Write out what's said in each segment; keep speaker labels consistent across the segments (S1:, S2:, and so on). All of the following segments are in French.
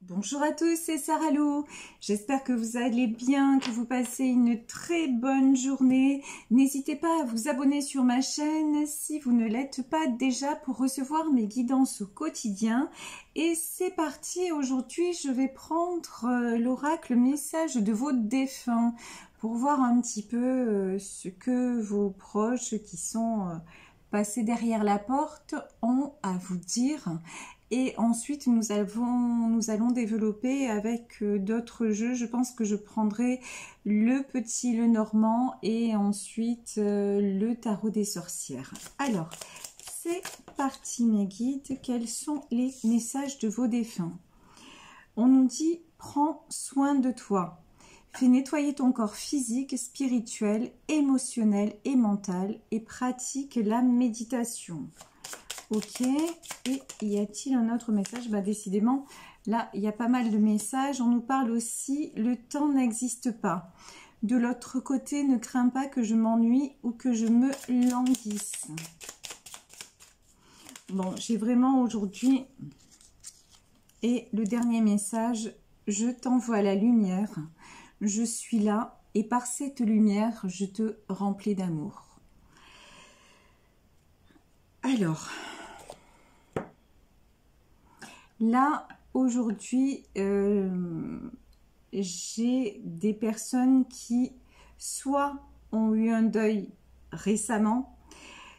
S1: Bonjour à tous, c'est Sarah Lou. J'espère que vous allez bien, que vous passez une très bonne journée. N'hésitez pas à vous abonner sur ma chaîne si vous ne l'êtes pas déjà pour recevoir mes guidances au quotidien. Et c'est parti, aujourd'hui je vais prendre l'oracle message de vos défunts pour voir un petit peu ce que vos proches qui sont passés derrière la porte ont à vous dire. Et ensuite, nous allons développer avec d'autres jeux. Je pense que je prendrai le petit, le normand et ensuite le tarot des sorcières. Alors, c'est parti mes guides. Quels sont les messages de vos défunts? On nous dit, prends soin de toi. Fais nettoyer ton corps physique, spirituel, émotionnel et mental et pratique la méditation. Ok, et y a-t-il un autre message? Bah décidément, là, il y a pas mal de messages. On nous parle aussi, le temps n'existe pas. De l'autre côté, ne crains pas que je m'ennuie ou que je me languisse. Bon, j'ai vraiment aujourd'hui... Et le dernier message, je t'envoie la lumière. Je suis là et par cette lumière, je te remplis d'amour. Alors... Là, aujourd'hui, j'ai des personnes qui soit ont eu un deuil récemment,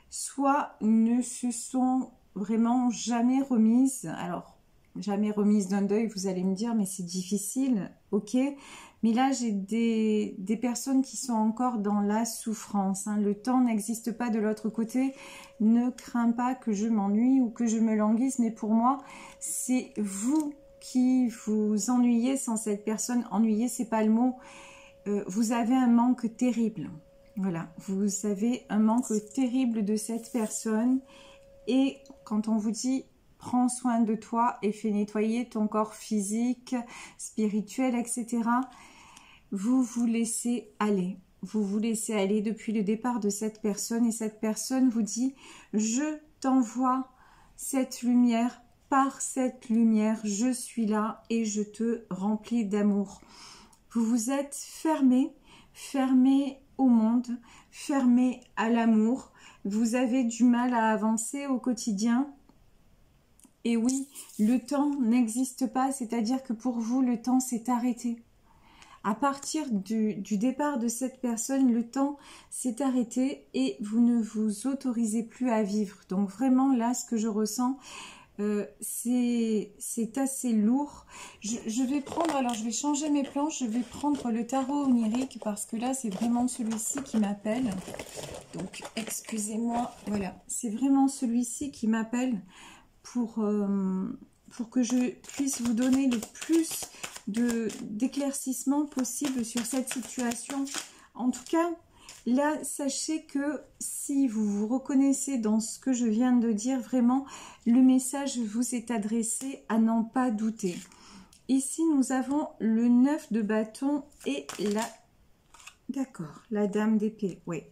S1: soit ne se sont vraiment jamais remises. Alors, jamais remises d'un deuil, vous allez me dire, mais c'est difficile, ok. Mais là, j'ai des personnes qui sont encore dans la souffrance. Hein. Le temps n'existe pas de l'autre côté. Ne crains pas que je m'ennuie ou que je me languisse. Mais pour moi, c'est vous qui vous ennuyez sans cette personne. Ennuyer, c'est pas le mot. Vous avez un manque terrible. Voilà, vous avez un manque terrible de cette personne. Et quand on vous dit... Prends soin de toi et fais nettoyer ton corps physique, spirituel, etc. Vous vous laissez aller. Vous vous laissez aller depuis le départ de cette personne. Et cette personne vous dit, je t'envoie cette lumière. Par cette lumière, je suis là et je te remplis d'amour. Vous vous êtes fermé, fermé au monde, fermé à l'amour. Vous avez du mal à avancer au quotidien. Et oui, le temps n'existe pas, c'est-à-dire que pour vous, le temps s'est arrêté. À partir du départ de cette personne, le temps s'est arrêté et vous ne vous autorisez plus à vivre. Donc vraiment, là, ce que je ressens, c'est assez lourd. Je vais prendre, alors je vais changer mes planches, je vais prendre le tarot onirique parce que là, c'est vraiment celui-ci qui m'appelle. Donc, excusez-moi, voilà, c'est vraiment celui-ci qui m'appelle. Pour que je puisse vous donner le plus d'éclaircissement possible sur cette situation. En tout cas, là, sachez que si vous vous reconnaissez dans ce que je viens de dire, vraiment, le message vous est adressé à n'en pas douter. Ici, nous avons le 9 de bâton et la... D'accord, la dame d'épée, oui.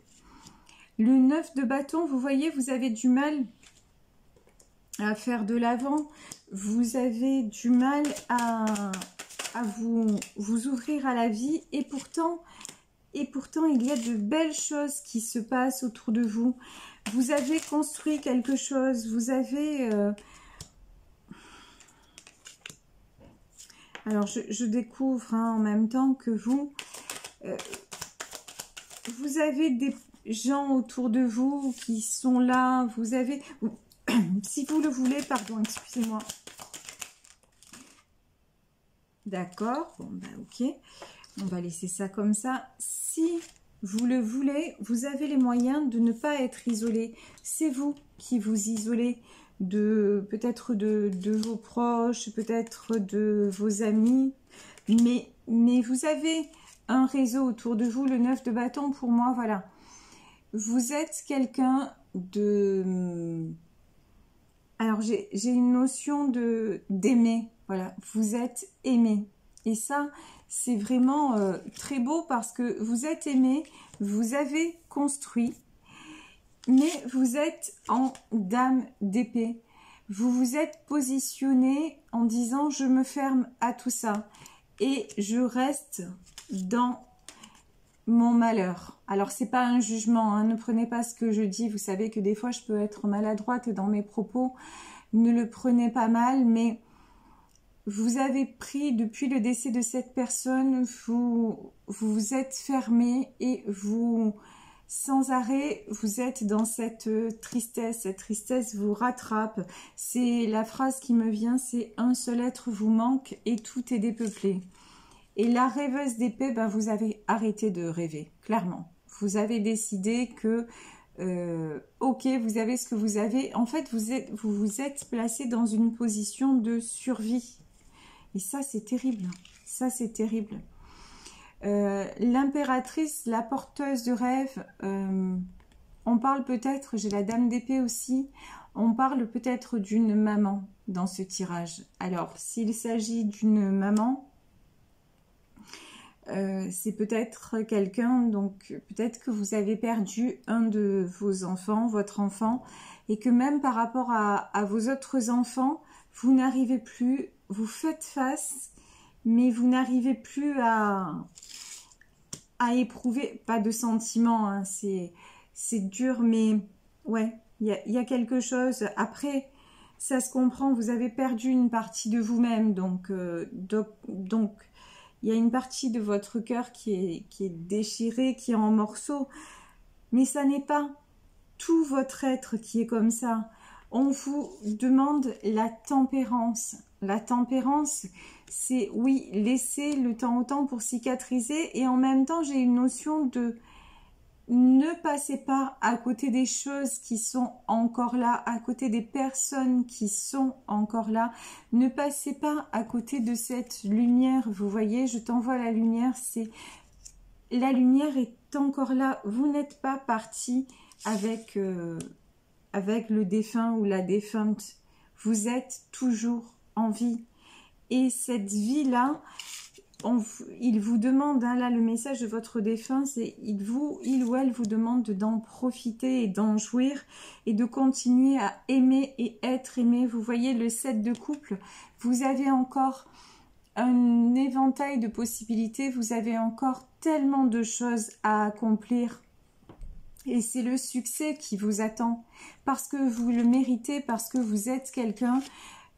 S1: Le 9 de bâton, vous voyez, vous avez du mal... à faire de l'avant, vous avez du mal à vous ouvrir à la vie et pourtant il y a de belles choses qui se passent autour de vous. Vous avez construit quelque chose, vous avez... Alors je découvre hein, en même temps que vous avez des gens autour de vous qui sont là, vous avez... Si vous le voulez, pardon, excusez-moi. D'accord, bon ben ok. On va laisser ça comme ça. Si vous le voulez, vous avez les moyens de ne pas être isolé. C'est vous qui vous isolez peut-être de vos proches, peut-être de vos amis. Mais vous avez un réseau autour de vous. Le 9 de bâton, pour moi, voilà. Vous êtes quelqu'un de... Alors, j'ai une notion d'aimer, voilà, vous êtes aimé. Et ça, c'est vraiment très beau parce que vous êtes aimé, vous avez construit, mais vous êtes en dame d'épée. Vous vous êtes positionné en disant je me ferme à tout ça et je reste dans mon malheur. Alors c'est pas un jugement, hein, ne prenez pas ce que je dis, vous savez que des fois je peux être maladroite dans mes propos, ne le prenez pas mal, mais vous avez pris depuis le décès de cette personne, vous vous êtes fermé et vous, sans arrêt, vous êtes dans cette tristesse vous rattrape. C'est la phrase qui me vient, c'est un seul être vous manque et tout est dépeuplé. Et la rêveuse d'épée, ben, vous avez arrêté de rêver, clairement. Vous avez décidé que, ok, vous avez ce que vous avez. En fait, vous vous êtes placé dans une position de survie. Et ça, c'est terrible. Ça, c'est terrible. L'impératrice, la porteuse de rêve, on parle peut-être, j'ai la dame d'épée aussi, on parle peut-être d'une maman dans ce tirage. Alors, s'il s'agit d'une maman, c'est peut-être quelqu'un, donc peut-être que vous avez perdu un de vos enfants, votre enfant, et que même par rapport à vos autres enfants, vous n'arrivez plus, vous faites face, mais vous n'arrivez plus à éprouver, pas de sentiments, hein, c'est dur, mais ouais, il y a quelque chose. Après, ça se comprend, vous avez perdu une partie de vous-même, donc il y a une partie de votre cœur qui est déchirée, qui est en morceaux, mais ça n'est pas tout votre être qui est comme ça. On vous demande la tempérance. La tempérance, c'est, oui, laisser le temps au temps pour cicatriser, et en même temps, j'ai une notion de ne passez pas à côté des choses qui sont encore là, à côté des personnes qui sont encore là. Ne passez pas à côté de cette lumière. Vous voyez, je t'envoie la lumière. C'est la lumière est encore là. Vous n'êtes pas parti avec le défunt ou la défunte. Vous êtes toujours en vie. Et cette vie-là, il vous demande, hein, là le message de votre défunt, c'est il ou elle vous demande d'en profiter et d'en jouir et de continuer à aimer et être aimé. Vous voyez le 7 de couple, vous avez encore un éventail de possibilités, vous avez encore tellement de choses à accomplir. Et c'est le succès qui vous attend, parce que vous le méritez, parce que vous êtes quelqu'un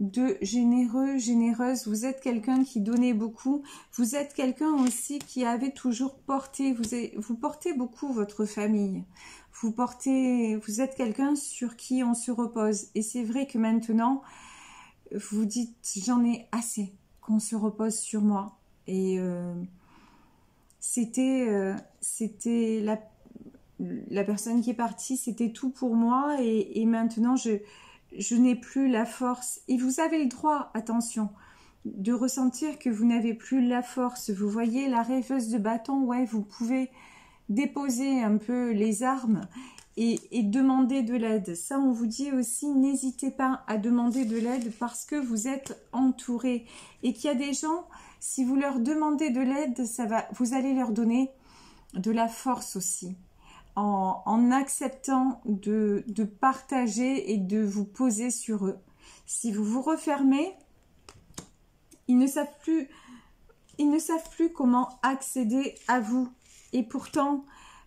S1: de généreux, généreuse, vous êtes quelqu'un qui donnait beaucoup, vous êtes quelqu'un aussi qui avait toujours porté, vous portez beaucoup votre famille, vous êtes quelqu'un sur qui on se repose, et c'est vrai que maintenant, vous dites, j'en ai assez qu'on se repose sur moi, et c'était la personne qui est partie, c'était tout pour moi, et maintenant je n'ai plus la force. Et vous avez le droit, attention, de ressentir que vous n'avez plus la force. Vous voyez la rêveuse de bâton, ouais, vous pouvez déposer un peu les armes et demander de l'aide. Ça, on vous dit aussi, n'hésitez pas à demander de l'aide parce que vous êtes entouré. Et qu'il y a des gens, si vous leur demandez de l'aide, vous allez leur donner de la force aussi. En acceptant de partager et de vous poser sur eux. Si vous vous refermez, ils ne savent plus comment accéder à vous. Et pourtant,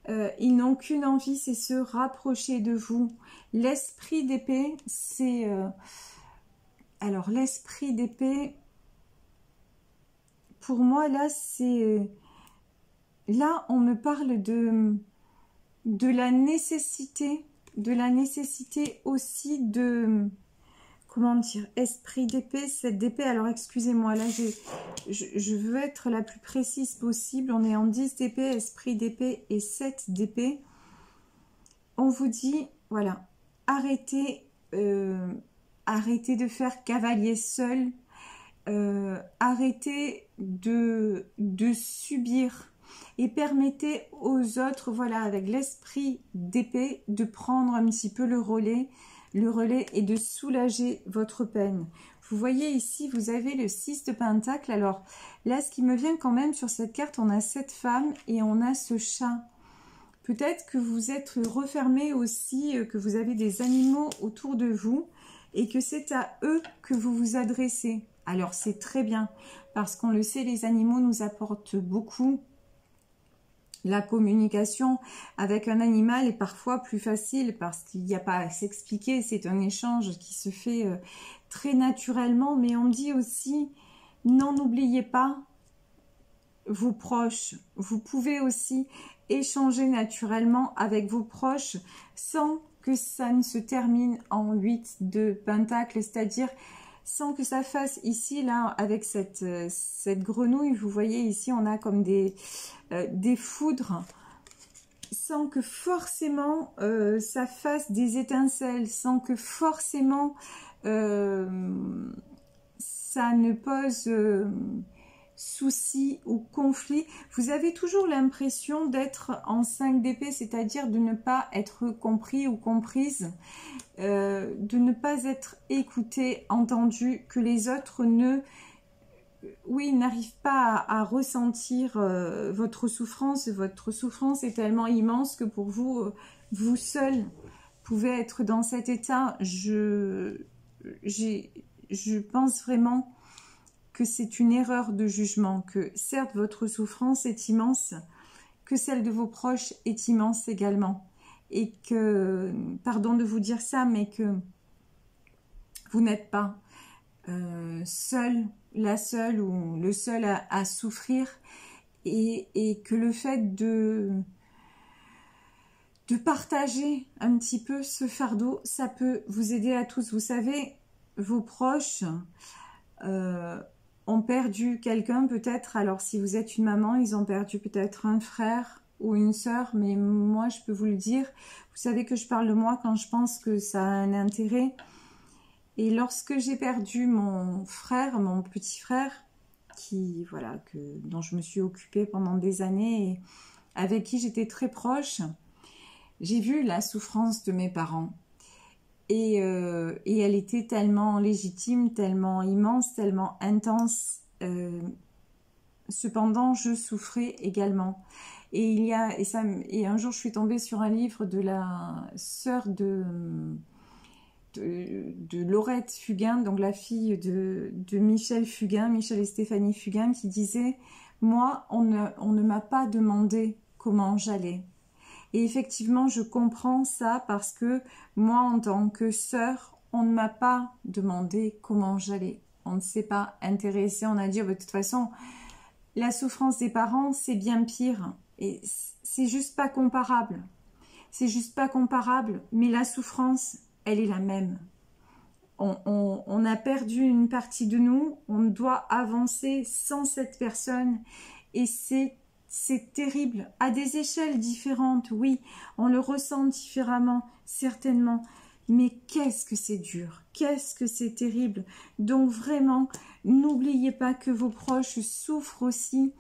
S1: ils n'ont qu'une envie, c'est se rapprocher de vous. L'esprit d'épée, c'est... alors, l'esprit d'épée, pour moi, là, c'est... Là, on me parle de la nécessité aussi de, comment dire, esprit d'épée, cette d'épée, alors excusez-moi, là je veux être la plus précise possible, on est en 10 d'épée, esprit d'épée et 7 d'épée. On vous dit, voilà, arrêtez de faire cavalier seul, arrêtez de subir. Et permettez aux autres, voilà, avec l'esprit d'épée, de prendre un petit peu le relais et de soulager votre peine. Vous voyez ici, vous avez le 6 de Pentacle. Alors là, ce qui me vient quand même sur cette carte, on a cette femme et on a ce chat. Peut-être que vous êtes refermé aussi, que vous avez des animaux autour de vous. et que c'est à eux que vous vous adressez. Alors c'est très bien, parce qu'on le sait, les animaux nous apportent beaucoup. La communication avec un animal est parfois plus facile parce qu'il n'y a pas à s'expliquer, c'est un échange qui se fait très naturellement, mais on dit aussi, n'oubliez pas vos proches. Vous pouvez aussi échanger naturellement avec vos proches sans que ça ne se termine en 8 de pentacle, c'est-à-dire sans que ça fasse ici, là, avec cette grenouille, vous voyez ici, on a comme des foudres, sans que forcément ça fasse des étincelles, sans que forcément ça ne pose souci ou conflit. Vous avez toujours l'impression d'être en 5 d'épée, c'est-à-dire de ne pas être compris ou comprise, de ne pas être écouté, entendu, que les autres n'arrivent pas à ressentir votre souffrance. Votre souffrance est tellement immense que pour vous, vous seul pouvez être dans cet état. Je pense vraiment que c'est une erreur de jugement, que certes votre souffrance est immense, que celle de vos proches est immense également. Et que, pardon de vous dire ça, mais que vous n'êtes pas seul, la seule ou le seul à souffrir, et que le fait de partager un petit peu ce fardeau, ça peut vous aider à tous. Vous savez, vos proches ont perdu quelqu'un peut-être, alors si vous êtes une maman, ils ont perdu peut-être un frère ou une sœur, mais moi je peux vous le dire, vous savez que je parle de moi quand je pense que ça a un intérêt. Et lorsque j'ai perdu mon frère, mon petit frère, dont je me suis occupée pendant des années et avec qui j'étais très proche, j'ai vu la souffrance de mes parents. Et elle était tellement légitime, tellement immense, tellement intense. Cependant, je souffrais également. Et un jour, je suis tombée sur un livre de la sœur de Laurette Fugain, donc la fille de Michel Fugain, Michel et Stéphanie Fugain, qui disait « Moi, on ne m'a pas demandé comment j'allais ». Et effectivement, je comprends ça parce que moi, en tant que sœur, on ne m'a pas demandé comment j'allais. On ne s'est pas intéressé, on a dit de toute façon, la souffrance des parents, c'est bien pire. Et c'est juste pas comparable. C'est juste pas comparable, mais la souffrance, elle est la même. On a perdu une partie de nous, on doit avancer sans cette personne et c'est terrible, à des échelles différentes, oui, on le ressent différemment, certainement, mais qu'est-ce que c'est dur, qu'est-ce que c'est terrible. Donc vraiment, n'oubliez pas que vos proches souffrent aussi,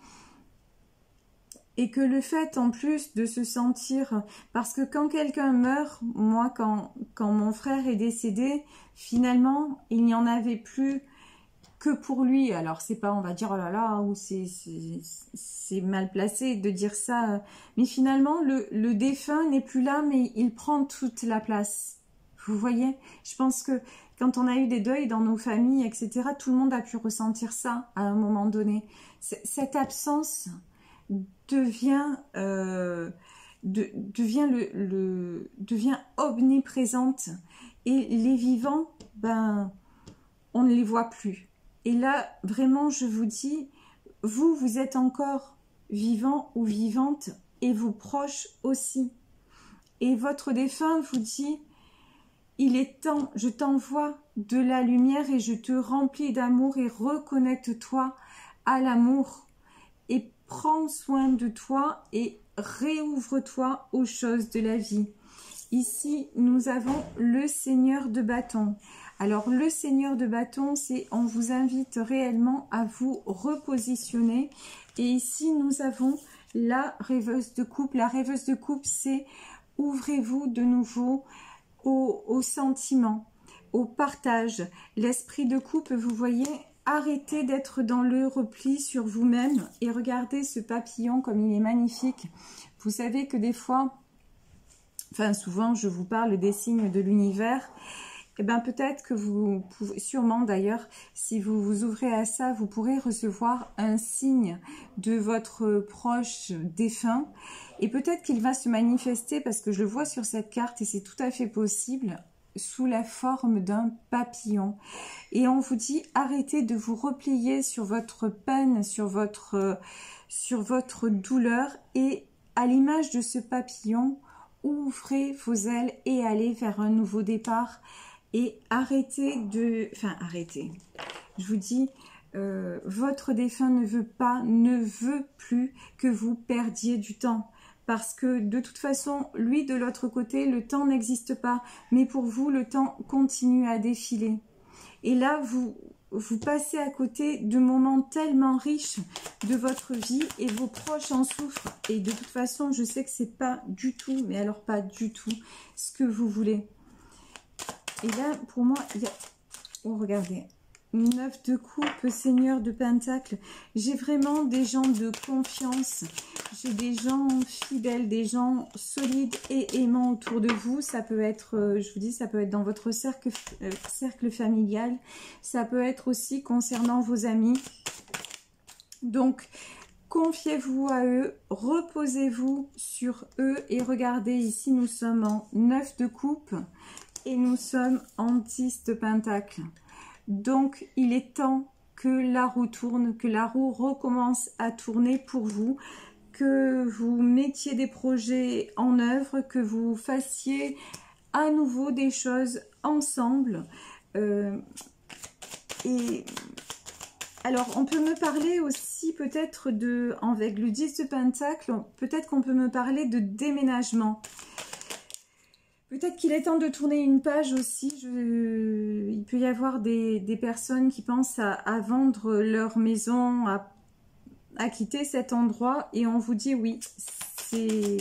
S1: et que le fait en plus de se sentir, parce que quand quelqu'un meurt, moi quand mon frère est décédé, finalement il n'y en avait plus que pour lui. Alors c'est pas, on va dire oh là là, ou c'est mal placé de dire ça, mais finalement le défunt n'est plus là, mais il prend toute la place. Vous voyez, je pense que quand on a eu des deuils dans nos familles, etc., tout le monde a pu ressentir ça à un moment donné. Cette absence devient omniprésente, et les vivants, on ne les voit plus. Et là, vraiment, je vous dis, vous êtes encore vivant ou vivante, et vos proches aussi. Et votre défunt vous dit, il est temps, je t'envoie de la lumière et je te remplis d'amour, et reconnecte-toi à l'amour. Et prends soin de toi et réouvre-toi aux choses de la vie. Ici, nous avons le Seigneur de bâton. Alors, le Seigneur de bâton, c'est on vous invite réellement à vous repositionner. Et ici, nous avons la rêveuse de coupe. La rêveuse de coupe, c'est ouvrez-vous de nouveau au sentiment, au partage. L'esprit de coupe, vous voyez, arrêtez d'être dans le repli sur vous-même et regardez ce papillon comme il est magnifique. Vous savez que des fois, enfin souvent je vous parle des signes de l'univers, eh ben peut-être que vous pouvez, sûrement d'ailleurs, si vous vous ouvrez à ça, vous pourrez recevoir un signe de votre proche défunt. Et peut-être qu'il va se manifester, parce que je le vois sur cette carte, et c'est tout à fait possible, sous la forme d'un papillon. Et on vous dit, arrêtez de vous replier sur votre peine, sur votre douleur, et à l'image de ce papillon, ouvrez vos ailes et allez vers un nouveau départ. Et arrêtez de... Enfin, arrêtez. Je vous dis, votre défunt ne veut plus que vous perdiez du temps. Parce que de toute façon, lui, de l'autre côté, le temps n'existe pas. Mais pour vous, le temps continue à défiler. Et là, vous passez à côté de moments tellement riches de votre vie et vos proches en souffrent. Et de toute façon, je sais que c'est pas du tout, mais alors pas du tout, ce que vous voulez. Et là, pour moi, il y a... Oh, regardez. 9 de coupe, Seigneur de Pentacle. J'ai vraiment des gens de confiance. J'ai des gens fidèles, des gens solides et aimants autour de vous. Ça peut être, je vous dis, ça peut être dans votre cercle familial. Ça peut être aussi concernant vos amis. Donc, confiez-vous à eux, reposez-vous sur eux. Et regardez, ici, nous sommes en 9 de coupe. Et nous sommes en 10 de pentacle. Donc, il est temps que la roue tourne, que la roue recommence à tourner pour vous, que vous mettiez des projets en œuvre, que vous fassiez à nouveau des choses ensemble. Et alors, on peut me parler aussi peut-être de, avec le 10 de pentacle, peut-être qu'on peut me parler de déménagement. Peut-être qu'il est temps de tourner une page aussi. Il peut y avoir des personnes qui pensent à vendre leur maison, à quitter cet endroit. Et on vous dit oui, c'est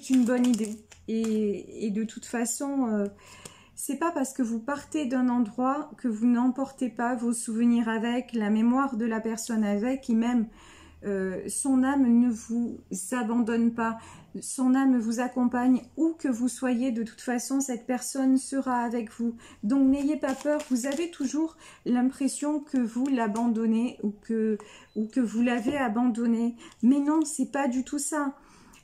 S1: une bonne idée. Et de toute façon, c'est pas parce que vous partez d'un endroit que vous n'emportez pas vos souvenirs avec, la mémoire de la personne avec, et même son âme ne vous abandonne pas. Son âme vous accompagne où que vous soyez, de toute façon cette personne sera avec vous. Donc n'ayez pas peur, vous avez toujours l'impression que vous l'abandonnez ou que vous l'avez abandonné. Mais non, c'est pas du tout ça.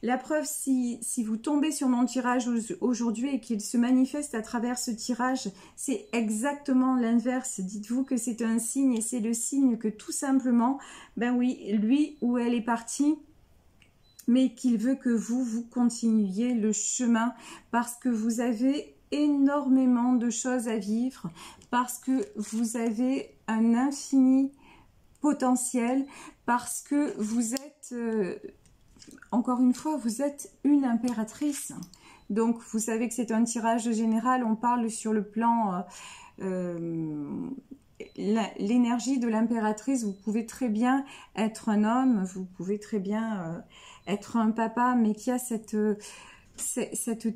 S1: La preuve, si vous tombez sur mon tirage aujourd'hui et qu'il se manifeste à travers ce tirage, c'est exactement l'inverse. Dites-vous que c'est un signe et c'est le signe que tout simplement, ben oui, lui ou elle est parti, mais qu'il veut que vous continuiez le chemin parce que vous avez énormément de choses à vivre, parce que vous avez un infini potentiel, parce que vous êtes, encore une fois, vous êtes une impératrice. Donc, vous savez que c'est un tirage général, on parle sur le plan... l'énergie de l'impératrice, vous pouvez très bien être un homme, vous pouvez très bien être un papa, mais qui a cette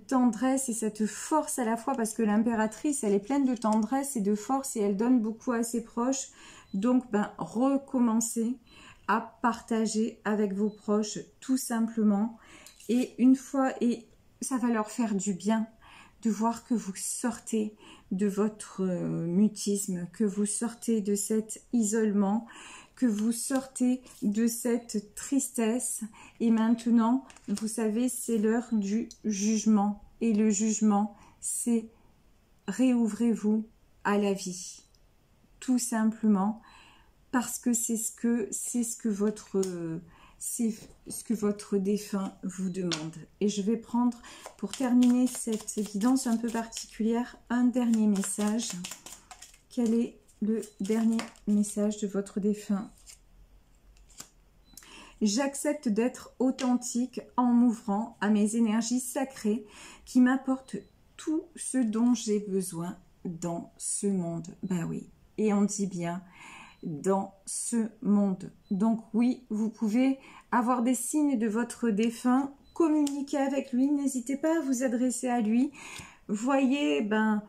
S1: tendresse et cette force à la fois, parce que l'impératrice, elle est pleine de tendresse et de force et elle donne beaucoup à ses proches. Donc, ben, recommencez à partager avec vos proches, tout simplement. Et une fois, et ça va leur faire du bien de voir que vous sortez de votre mutisme, que vous sortez de cet isolement, que vous sortez de cette tristesse. Et maintenant, vous savez, c'est l'heure du jugement. Et le jugement, c'est réouvrez-vous à la vie. Tout simplement, parce que c'est ce que votre défunt vous demande. Et je vais prendre, pour terminer cette évidence un peu particulière, un dernier message. Quel est le dernier message de votre défunt? J'accepte d'être authentique en m'ouvrant à mes énergies sacrées qui m'apportent tout ce dont j'ai besoin dans ce monde. Ben oui, et on dit bien dans ce monde. Donc oui, vous pouvez avoir des signes de votre défunt, communiquer avec lui, n'hésitez pas à vous adresser à lui. Voyez, ben,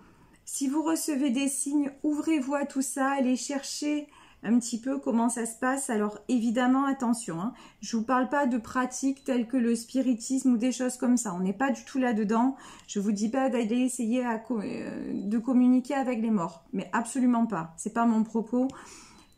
S1: si vous recevez des signes, ouvrez-vous à tout ça, allez chercher un petit peu comment ça se passe. Alors évidemment, attention, hein, je vous parle pas de pratiques telles que le spiritisme ou des choses comme ça. On n'est pas du tout là-dedans. Je vous dis pas d'aller essayer de communiquer avec les morts, mais absolument pas. C'est pas mon propos.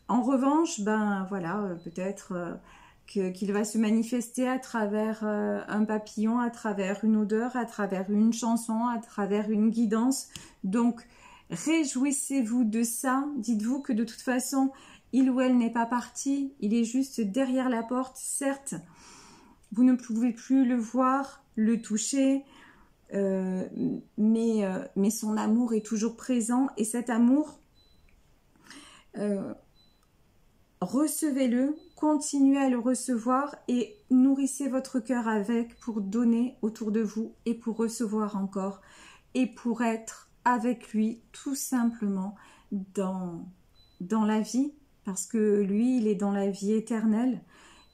S1: En revanche, ben voilà, peut-être qu'il va se manifester à travers un papillon, à travers une odeur, à travers une chanson, à travers une guidance. Donc, réjouissez-vous de ça. Dites-vous que de toute façon, il ou elle n'est pas parti. Il est juste derrière la porte. Certes, vous ne pouvez plus le voir, le toucher, mais son amour est toujours présent. Et cet amour, recevez-le, continuez à le recevoir et nourrissez votre cœur avec pour donner autour de vous et pour recevoir encore et pour être avec lui tout simplement dans la vie, parce que lui, il est dans la vie éternelle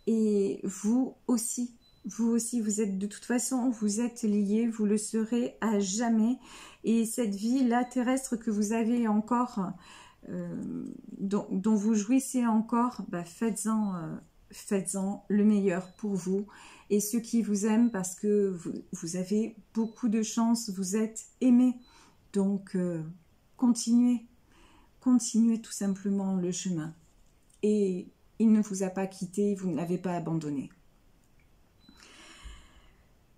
S1: et vous aussi, vous êtes de toute façon, vous êtes liés, vous le serez à jamais. Et cette vie-là terrestre que vous avez encore, dont vous jouissez encore, bah faites-en le meilleur pour vous et ceux qui vous aiment, parce que vous avez beaucoup de chance, vous êtes aimés. Donc, continuez tout simplement le chemin. Et il ne vous a pas quitté, vous ne l'avez pas abandonné.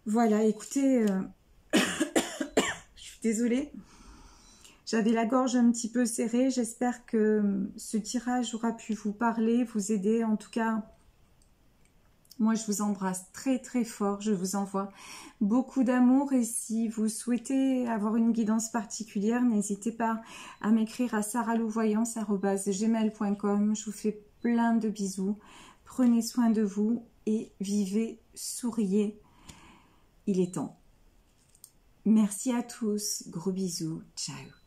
S1: Voilà, écoutez, je suis désolée. J'avais la gorge un petit peu serrée. J'espère que ce tirage aura pu vous parler, vous aider. En tout cas, moi, je vous embrasse très, très fort. Je vous envoie beaucoup d'amour. Et si vous souhaitez avoir une guidance particulière, n'hésitez pas à m'écrire à saralouvoyance@gmail.com. Je vous fais plein de bisous. Prenez soin de vous et vivez, souriez. Il est temps. Merci à tous. Gros bisous. Ciao.